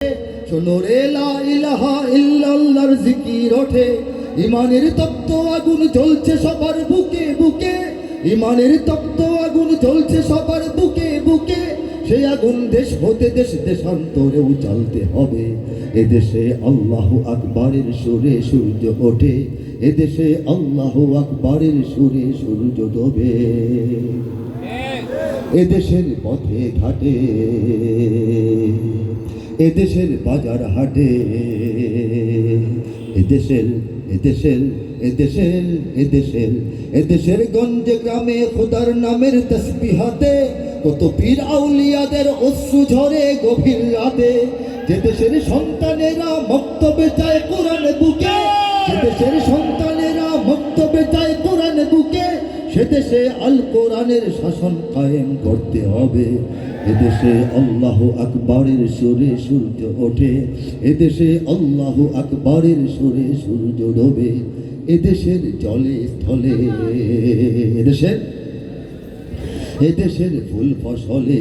শোনো রে লা ইলাহা ইল্লাল্লাহর জিকির ওঠে, ইমানের তপ্ত আগুন জ্বলছে সবার বুকে বুকে, ইমানের তপ্ত আগুন জ্বলছে সবার বুকে বুকে। সেই আগুন দেশ হতে দেশ দেশান্তরেও জ্বালতে হবে। এদেশে আল্লাহু আকবারের সুরে সূর্য ওঠে, এদেশে আল্লাহু আকবারের সুরে সূর্য ডোবে। এদেশের পথে ঘাটে, এদেশের বাজার হাটে, এদেশের এদেশের এদেশের এদেশের এদেশের গঞ্জে গ্রামে খোদার নামের তসবিহাতে কত পীর আউলিয়াদের অশ্রু ঝরে গভীর রাতে। যে দেশের সন্তানেরা মক্তবে যায় কোরআন বুকে, যে দেশের সন্তানেরা মক্তবে যায় কোরআন বুকে, সে দেশে আল কোরআনের শাসন কায়েম করতে হবে। এদেশে আল্লাহু আকবারের সুরে সূর্য ওঠে, এদেশে আল্লাহু আকবারের সুরে সূর্য ডোবে। এদেশের জলে স্থলে, এদেশের ফুল ফসলে